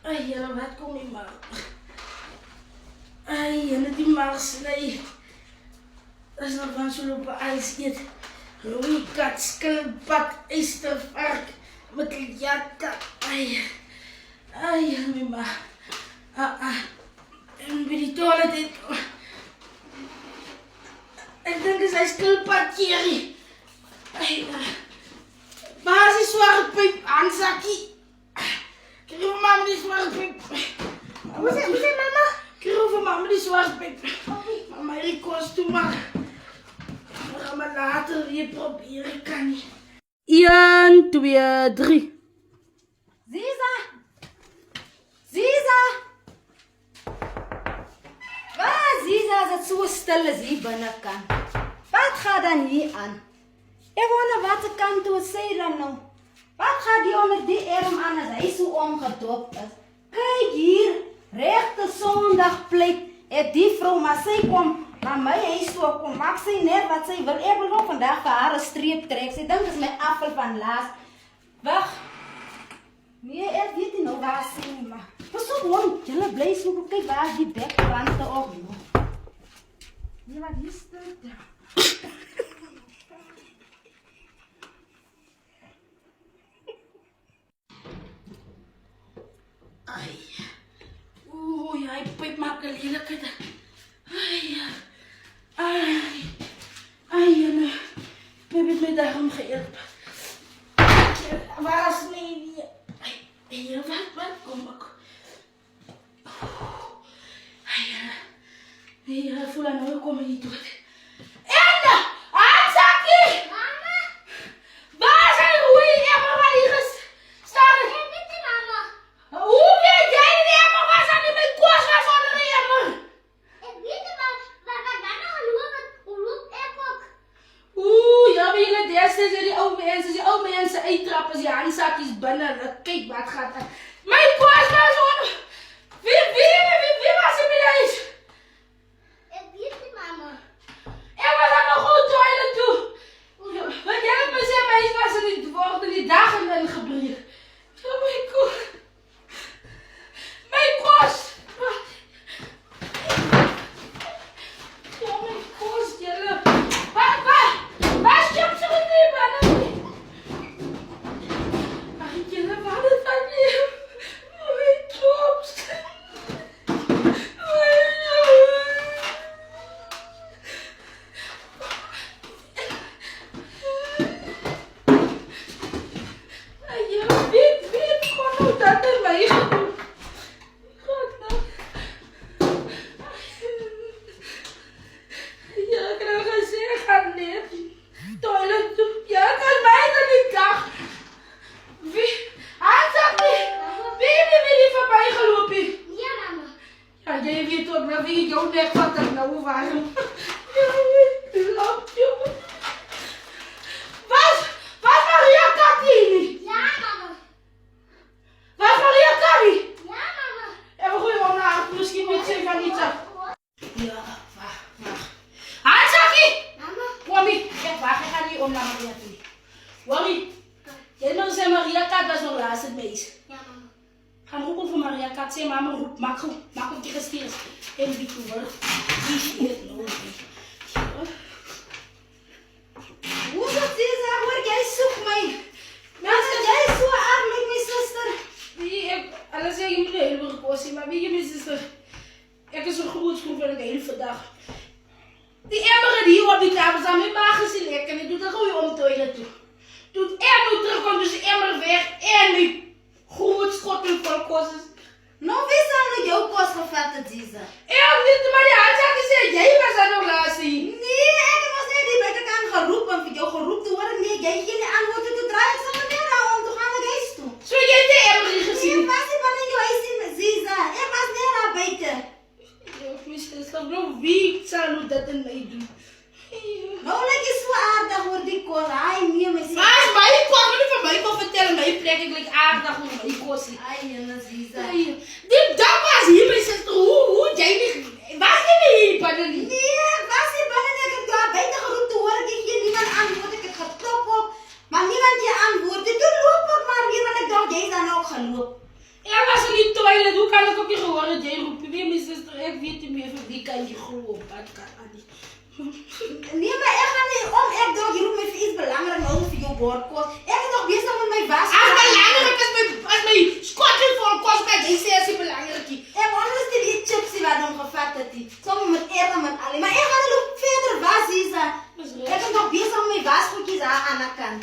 Ai, wat kom je maar. Ai, en die magsnij. Dat is nog van zo'n lopen ijs eet. Rooi kat, skilpad, eystervark. Met een jatka. Ai, ai, mijn ma. En bij die toilet. Ik denk dat hij skilpad hier. Ai, waar is die zwarte pijp aan, Zaki? Krijg van mama die zwarte pijp. Hoe zit mama? Krijg van mama die zwarte pijp. Mama, ik kost toe maar. We gaan maar later weer proberen, kan niet. 1, 2, 3. Ziza! Waar Ziza is het zo stil als hier binnenkant? Wat gaat dan hier aan? Ik wonder wat de kant toe sê dan nou. Wat gaat die onder die arm aan als hij zo omgedoopt is? Kijk hier, rechte zondagplek. En die vrouw, maar zij komt naar mij huis toe, kom maak sy net wat sy wil. Ik wil ook vandaag vir haar 'n streep trek. Sy dink is my appel van laas. Wacht. Nee, ek weet nie nou waar sy nie, maar pas op gewoon, julle bly so, kyk waar die bekbrande op. Nee, wat hier stil. Ai. Oeh, jij pijp maakt een lelijkheid. Ai. Ai. Ai, en ik heb me daarom gehelpen. Waar is nee? Ai, wat kom ik? Ai, nee, voel aan hoe kom ik niet door. Enda! Aanzakkie! Mama! Waar zijn roeien? Ja, maar waar hier is? Staan er? Ik weet nie, mama. Hoe weet jij die emmer? Waar zijn die met koos? Waar zijn de emmer? Ik weet nie, maar wat dan nog geloop het, hoe loop ek ook? Oeh, ja, wie jullie destijds die oude mensen uittrappen, die handzakjes binnen. Kijk wat gaat er. Mijn koos was on. Wie was er met huis? Ik weet nie, mama. Ik was aan mijn goed toilet toe. Wat jij hebt me zeggen, mijn huis was er niet worden die dagen in gebriefd. Oh mijn god. Mijn koos. Oh mijn koos, jullie. Waar stop ze met die bannen? Ach, jullie, waar is dat niet? Oh mijn tops. Geloop. Ik was in die toilet. Hoe kan ik op je gehoord jij roepen? Weer mijn zuster. Ik weet niet meer van wie kan je geloven. Het kan niet. Nee, maar ik ga niet om. Ik dacht, je roept me voor iets belangrijks nodig voor je bordkost. Ik ben nog bezig met mijn was. Als belangrijk als mijn schotje voor kost bij die sessie belangrijk. En anders is die chips waar dan gevat het. Sommige met eten met alleen. Maar ik ga nog verder was, Isa. Ik ben nog bezig met mijn wasgoedjes aan de kant.